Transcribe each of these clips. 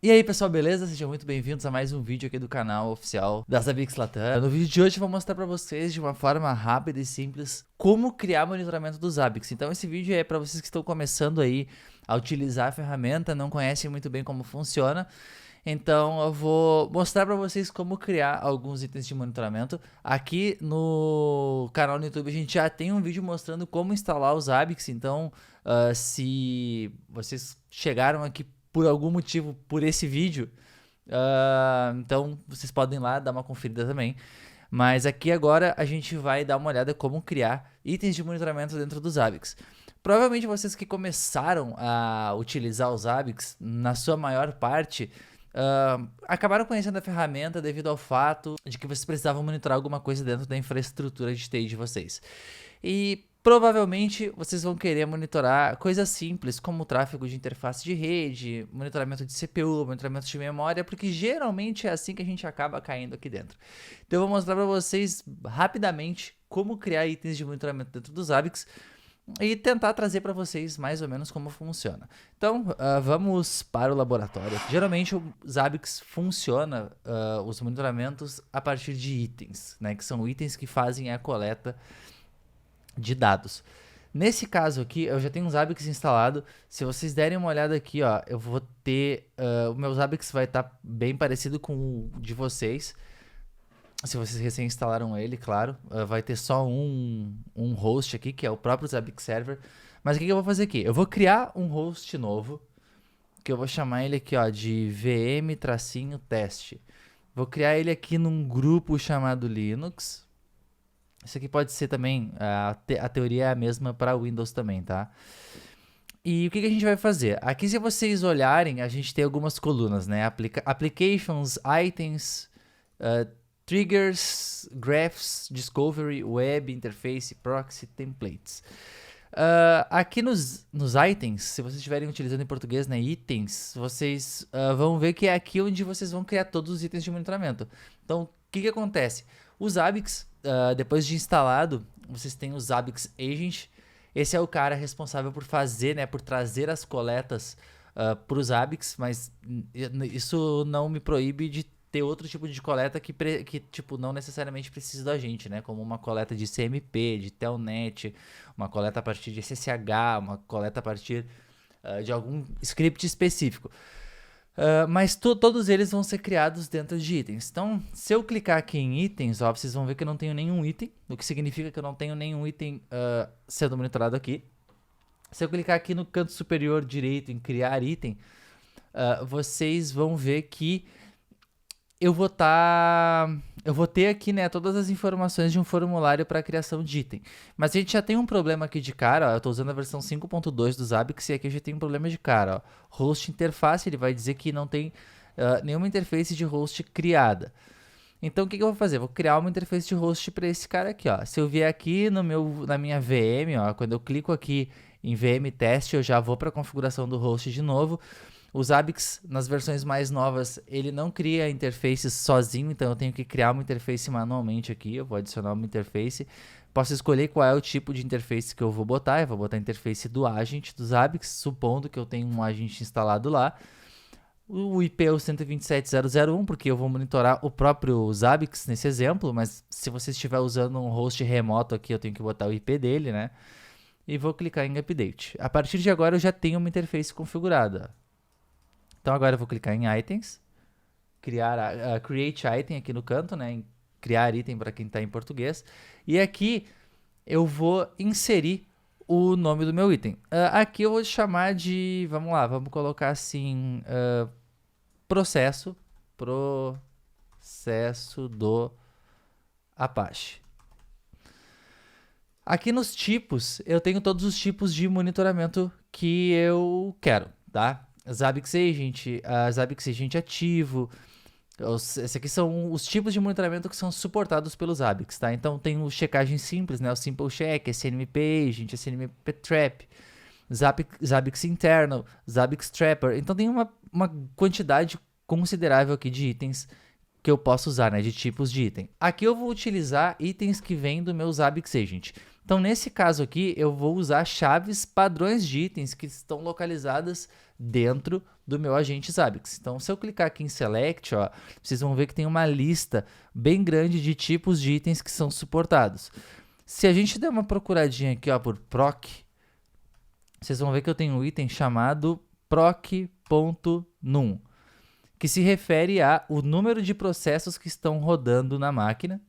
E aí pessoal, beleza? Sejam muito bem-vindos a mais um vídeo aqui do canal oficial da Zabbix Latam. No vídeo de hoje eu vou mostrar pra vocês de uma forma rápida e simples como criar monitoramento do Zabbix. Então esse vídeo é pra vocês que estão começando aí a utilizar a ferramenta, não conhecem muito bem como funciona. Então eu vou mostrar pra vocês como criar alguns itens de monitoramento. Aqui no canal no YouTube a gente já tem um vídeo mostrando como instalar o Zabbix. Então se vocês chegaram aqui por algum motivo por esse vídeo, então vocês podem ir lá dar uma conferida também. Mas aqui agora a gente vai dar uma olhada como criar itens de monitoramento dentro do Zabbix. Provavelmente vocês que começaram a utilizar o Zabbix, na sua maior parte, acabaram conhecendo a ferramenta devido ao fato de que vocês precisavam monitorar alguma coisa dentro da infraestrutura de TI de vocês. E provavelmente vocês vão querer monitorar coisas simples como o tráfego de interface de rede, monitoramento de CPU, monitoramento de memória, porque geralmente é assim que a gente acaba caindo aqui dentro. Então eu vou mostrar para vocês rapidamente como criar itens de monitoramento dentro do Zabbix e tentar trazer para vocês mais ou menos como funciona. Então vamos para o laboratório. Geralmente o Zabbix funciona os monitoramentos a partir de itens, né, que são itens que fazem a coleta de dados. Nesse caso aqui, eu já tenho um Zabbix instalado. Se vocês derem uma olhada aqui, ó, eu vou ter... o meu Zabbix vai estar bem parecido com o de vocês. Se vocês recém instalaram ele, claro. Vai ter só um host aqui, que é o próprio Zabbix Server. Mas o que eu vou fazer aqui? Eu vou criar um host novo, que eu vou chamar ele aqui, ó, de VM-teste. Vou criar ele aqui num grupo chamado Linux. Isso aqui pode ser também, a teoria é a mesma para Windows também, tá? E o que a gente vai fazer? Aqui, se vocês olharem, a gente tem algumas colunas, né? Applications, Items, Triggers, Graphs, Discovery, Web, Interface, Proxy, Templates. Aqui nos itens, se vocês estiverem utilizando em português, né, itens, vocês vão ver que é aqui onde vocês vão criar todos os itens de monitoramento. Então, o que acontece? O Zabbix, depois de instalado, vocês têm o Zabbix Agent. Esse é o cara responsável por fazer, né, por trazer as coletas para o Zabbix, mas isso não me proíbe de ter outro tipo de coleta que tipo, não necessariamente precisa da gente, né? Como uma coleta de CMP, de Telnet, uma coleta a partir de SSH, uma coleta a partir de algum script específico. Mas todos eles vão ser criados dentro de itens. Então, se eu clicar aqui em itens, ó, vocês vão ver que eu não tenho nenhum item, o que significa que eu não tenho nenhum item sendo monitorado aqui. Se eu clicar aqui no canto superior direito em criar item, vocês vão ver que eu vou ter aqui, né, todas as informações de um formulário para criação de item. Mas a gente já tem um problema aqui de cara, ó, eu estou usando a versão 5.2 do Zabbix e aqui eu já tenho um problema de cara. Ó. Host interface, ele vai dizer que não tem nenhuma interface de host criada. Então o que eu vou fazer? Vou criar uma interface de host para esse cara aqui. Ó. Se eu vier aqui na minha VM, ó, quando eu clico aqui em VM teste, eu já vou para a configuração do host de novo. O Zabbix, nas versões mais novas, ele não cria interfaces sozinho, então eu tenho que criar uma interface manualmente aqui. Eu vou adicionar uma interface. Posso escolher qual é o tipo de interface que eu vou botar. Eu vou botar a interface do agent do Zabbix, supondo que eu tenho um agent instalado lá. O IP é o 127.0.0.1, porque eu vou monitorar o próprio Zabbix nesse exemplo, mas se você estiver usando um host remoto aqui, eu tenho que botar o IP dele, né? E vou clicar em Update. A partir de agora eu já tenho uma interface configurada. Então agora eu vou clicar em Items, Create Item aqui no canto, né? Em criar item para quem está em português. E aqui eu vou inserir o nome do meu item. Aqui eu vou chamar de, vamos lá, vamos colocar assim, processo do Apache. Aqui nos tipos, eu tenho todos os tipos de monitoramento que eu quero, tá? Zabbix Agent, Zabbix Agent ativo. Esses aqui são os tipos de monitoramento que são suportados pelo Zabbix, tá? Então tem o checagem simples, né? O Simple Check, SNMP Agent, SNMP Trap, Zabbix Internal, Zabbix Trapper. Então tem uma quantidade considerável aqui de itens que eu posso usar, né? De tipos de item. Aqui eu vou utilizar itens que vêm do meu Zabbix Agent. Então, nesse caso aqui, eu vou usar chaves padrões de itens que estão localizadas dentro do meu agente Zabbix. Então, se eu clicar aqui em Select, ó, vocês vão ver que tem uma lista bem grande de tipos de itens que são suportados. Se a gente der uma procuradinha aqui, ó, por proc, vocês vão ver que eu tenho um item chamado proc.num, que se refere ao número de processos que estão rodando na máquina,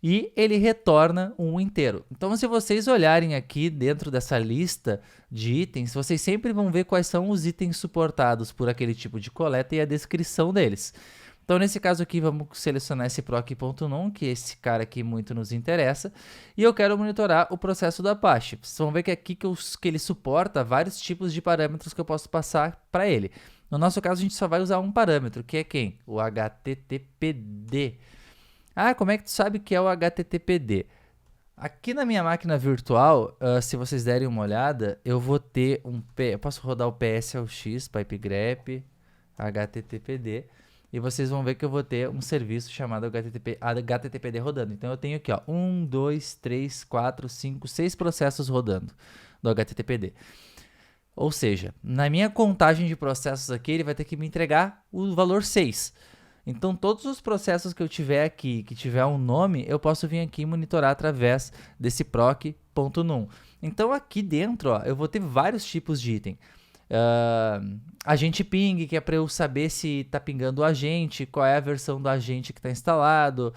e ele retorna um inteiro. Então, se vocês olharem aqui dentro dessa lista de itens, vocês sempre vão ver quais são os itens suportados por aquele tipo de coleta e a descrição deles. Então, nesse caso aqui, vamos selecionar esse proc.num, que esse cara aqui muito nos interessa, e eu quero monitorar o processo do Apache. Vocês vão ver que aqui que ele suporta vários tipos de parâmetros que eu posso passar para ele. No nosso caso, a gente só vai usar um parâmetro, que é quem? O HTTPD. Ah, como é que tu sabe que é o HTTPD? Aqui na minha máquina virtual, se vocês derem uma olhada, eu vou ter eu posso rodar o PSLX, pipegrep, HTTPD, e vocês vão ver que eu vou ter um serviço chamado HTTPD rodando. Então eu tenho aqui, ó, 1, 2, 3, 4, 5, 6 processos rodando do HTTPD. Ou seja, na minha contagem de processos aqui, ele vai ter que me entregar o valor 6. Então, todos os processos que eu tiver aqui, que tiver um nome, eu posso vir aqui e monitorar através desse proc.num. Então, aqui dentro, ó, eu vou ter vários tipos de item. Agente ping, que é para eu saber se está pingando o agente, qual é a versão do agente que está instalado.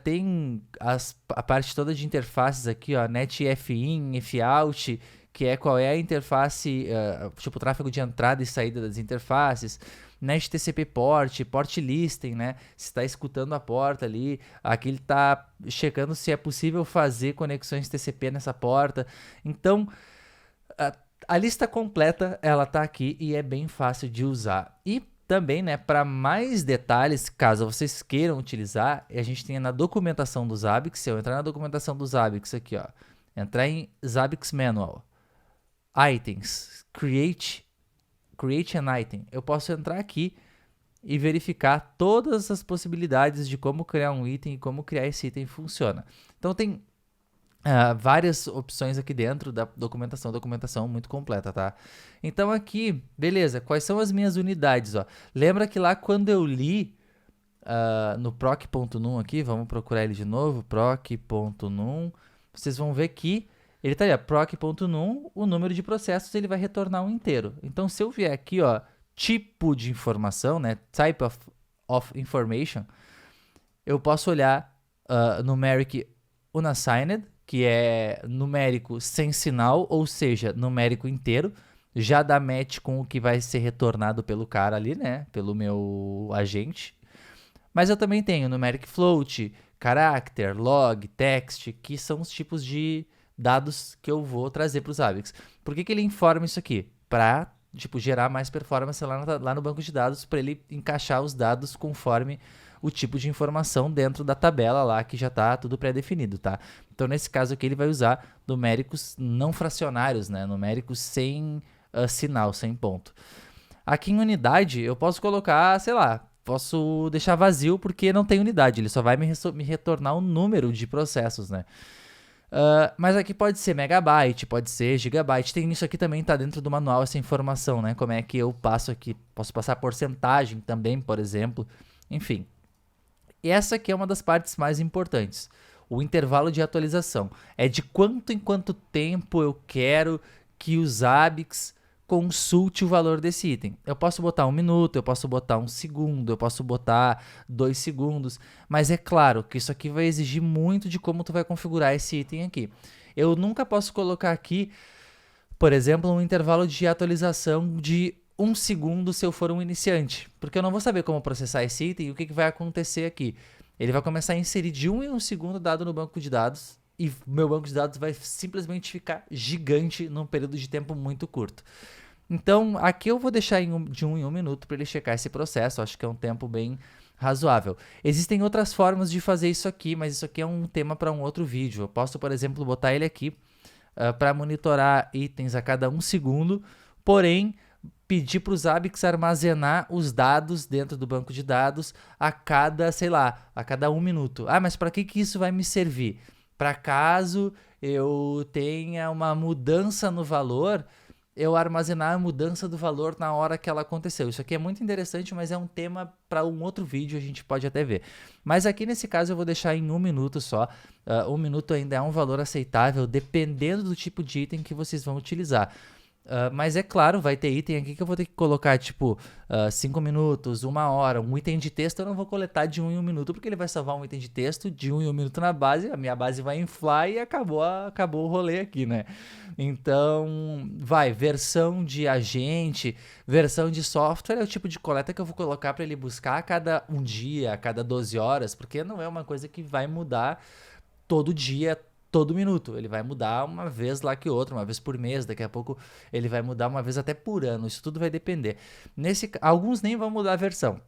Tem a parte toda de interfaces aqui, ó, netfin, fout, que é qual é a interface, tipo tráfego de entrada e saída das interfaces. NetTCP port listing, né? Se está escutando a porta ali, aqui ele está checando se é possível fazer conexões TCP nessa porta. Então, a lista completa, ela tá aqui e é bem fácil de usar. E também, né, para mais detalhes, caso vocês queiram utilizar, a gente tem na documentação do Zabbix. Se eu entrar na documentação do Zabbix aqui, ó, entrar em Zabbix Manual, Items, Create an Item, eu posso entrar aqui e verificar todas as possibilidades de como criar um item e como criar esse item funciona. Então tem várias opções aqui dentro da documentação muito completa, tá? Então aqui, beleza, quais são as minhas unidades, ó? Lembra que lá quando eu li no proc.num aqui, vamos procurar ele de novo, proc.num, vocês vão ver que ele tá ali, proc.num, o número de processos ele vai retornar um inteiro. Então, se eu vier aqui, ó, tipo de informação, né, type of information, eu posso olhar numeric unassigned, que é numérico sem sinal, ou seja, numérico inteiro, já dá match com o que vai ser retornado pelo cara ali, né, pelo meu agente. Mas eu também tenho numeric float, character, log, text, que são os tipos de dados que eu vou trazer para o Zabbix. Por que ele informa isso aqui? Para gerar mais performance lá no banco de dados, para ele encaixar os dados conforme o tipo de informação dentro da tabela lá, que já está tudo pré-definido, tá? Então, nesse caso aqui, ele vai usar numéricos não fracionários, né? Numéricos sem sinal, sem ponto. Aqui em unidade, eu posso colocar, sei lá, posso deixar vazio porque não tem unidade, ele só vai me retornar o número de processos, né? Mas aqui pode ser megabyte, pode ser gigabyte. Tem isso aqui também, tá dentro do manual essa informação, né? Como é que eu passo aqui? Posso passar porcentagem também, por exemplo. Enfim. E essa aqui é uma das partes mais importantes. O intervalo de atualização. É de quanto em quanto tempo eu quero que o Zabbix consulte o valor desse item. Eu posso botar 1 minuto, eu posso botar 1 segundo, eu posso botar 2 segundos, mas é claro que isso aqui vai exigir muito de como tu vai configurar esse item aqui. Eu nunca posso colocar aqui, por exemplo, um intervalo de atualização de 1 segundo se eu for um iniciante, porque eu não vou saber como processar esse item e o que vai acontecer aqui. Ele vai começar a inserir de 1 em 1 segundo dado no banco de dados, e meu banco de dados vai simplesmente ficar gigante num período de tempo muito curto. Então, aqui eu vou deixar de 1 em 1 minuto para ele checar esse processo, acho que é um tempo bem razoável. Existem outras formas de fazer isso aqui, mas isso aqui é um tema para um outro vídeo. Eu posso, por exemplo, botar ele aqui para monitorar itens a cada 1 segundo, porém, pedir para o Zabbix armazenar os dados dentro do banco de dados a cada, sei lá, a cada 1 minuto. Ah, mas para que isso vai me servir? Para caso eu tenha uma mudança no valor eu armazenar a mudança do valor na hora que ela aconteceu. Isso aqui é muito interessante, mas é um tema para um outro vídeo, a gente pode até ver. Mas aqui nesse caso eu vou deixar em 1 minuto só. 1 minuto ainda é um valor aceitável, dependendo do tipo de item que vocês vão utilizar. Mas é claro, vai ter item aqui que eu vou ter que colocar, tipo, 5 minutos, 1 hora. Um item de texto eu não vou coletar de 1 em 1 minuto, porque ele vai salvar um item de texto de 1 em 1 minuto na base, a minha base vai inflar e acabou o rolê aqui, né? Então, versão de agente, versão de software é o tipo de coleta que eu vou colocar para ele buscar a cada um dia, a cada 12 horas, porque não é uma coisa que vai mudar todo dia, todo minuto. Ele vai mudar uma vez lá que outra, uma vez por mês, daqui a pouco ele vai mudar uma vez até por ano. Isso tudo vai depender. Alguns nem vão mudar a versão.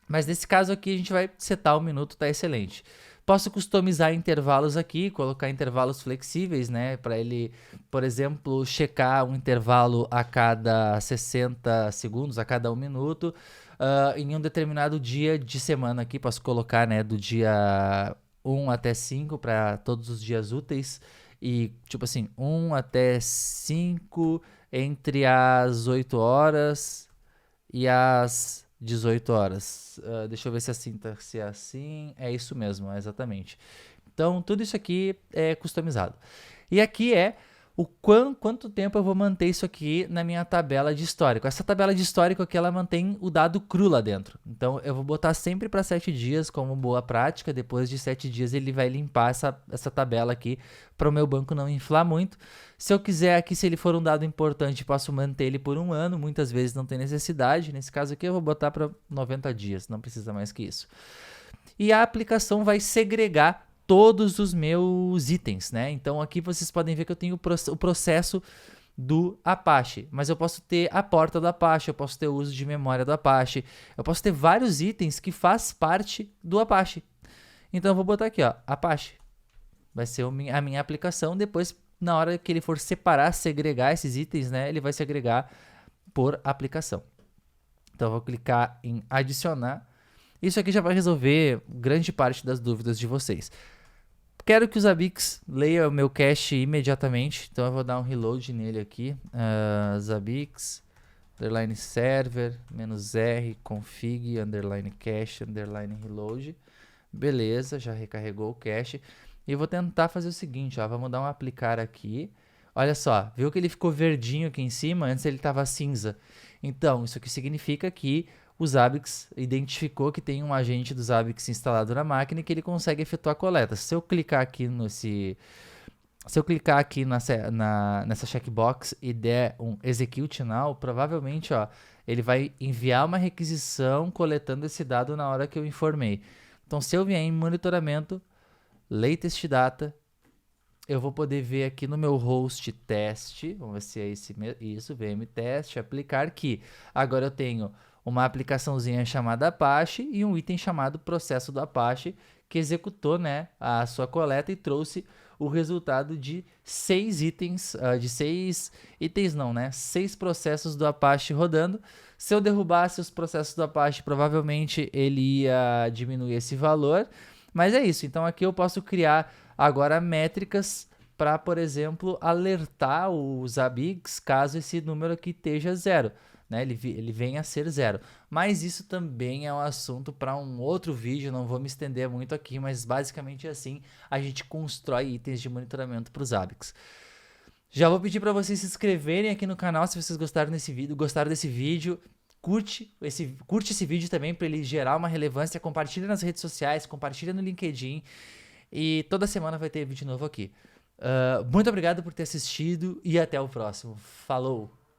Mas nesse caso aqui a gente vai setar 1 minuto, tá excelente. Posso customizar intervalos aqui, colocar intervalos flexíveis, né? Para ele, por exemplo, checar um intervalo a cada 60 segundos, a cada 1 minuto. Em um determinado dia de semana aqui, posso colocar, né, do dia 1 até 5 para todos os dias úteis. E, tipo assim, 1 até 5 entre as 8 horas e as 18 horas. Deixa eu ver se se é assim. É isso mesmo, exatamente. Então, tudo isso aqui é customizado. E aqui é o quanto tempo eu vou manter isso aqui na minha tabela de histórico. Essa tabela de histórico aqui, ela mantém o dado cru lá dentro. Então, eu vou botar sempre para 7 dias como boa prática. Depois de 7 dias, ele vai limpar essa tabela aqui para o meu banco não inflar muito. Se eu quiser aqui, se ele for um dado importante, posso manter ele por 1 ano. Muitas vezes não tem necessidade. Nesse caso aqui, eu vou botar para 90 dias. Não precisa mais que isso. E a aplicação vai segregar todos os meus itens, né? Então aqui vocês podem ver que eu tenho o processo do Apache, mas eu posso ter a porta do Apache, eu posso ter o uso de memória do Apache, eu posso ter vários itens que faz parte do Apache. Então eu vou botar aqui, ó, Apache. Vai ser a minha aplicação. Depois, na hora que ele for separar, segregar esses itens, né? Ele vai segregar por aplicação. Então eu vou clicar em adicionar. Isso aqui já vai resolver grande parte das dúvidas de vocês. Quero que o Zabbix leia o meu cache imediatamente, então eu vou dar um reload nele aqui. Zabbix, underline server, -r, config, underline cache, underline reload. Beleza, já recarregou o cache. E eu vou tentar fazer o seguinte, ó, vamos dar um aplicar aqui. Olha só, viu que ele ficou verdinho aqui em cima? Antes ele estava cinza. Então, isso aqui significa que o Zabbix identificou que tem um agente do Zabbix instalado na máquina e que ele consegue efetuar a coleta. Se eu clicar aqui nessa checkbox e der um execute now, provavelmente, ó, ele vai enviar uma requisição coletando esse dado na hora que eu informei. Então, se eu vier em monitoramento, latest data, eu vou poder ver aqui no meu host teste, vamos ver se é isso, VM teste, aplicar que agora eu tenho uma aplicaçãozinha chamada Apache e um item chamado processo do Apache que executou, né, a sua coleta e trouxe o resultado de 6 itens, seis processos do Apache rodando. Se eu derrubasse os processos do Apache, provavelmente ele ia diminuir esse valor, mas é isso. Então aqui eu posso criar agora métricas para, por exemplo, alertar o Zabbix caso esse número aqui esteja 0. Né, ele vem a ser 0. Mas isso também é um assunto para um outro vídeo, não vou me estender muito aqui, mas basicamente assim a gente constrói itens de monitoramento para os Zabbix. Já vou pedir para vocês se inscreverem aqui no canal se vocês gostaram desse vídeo. Curte esse vídeo também para ele gerar uma relevância, compartilha nas redes sociais, compartilha no LinkedIn e toda semana vai ter vídeo novo aqui. Muito obrigado por ter assistido e até o próximo. Falou!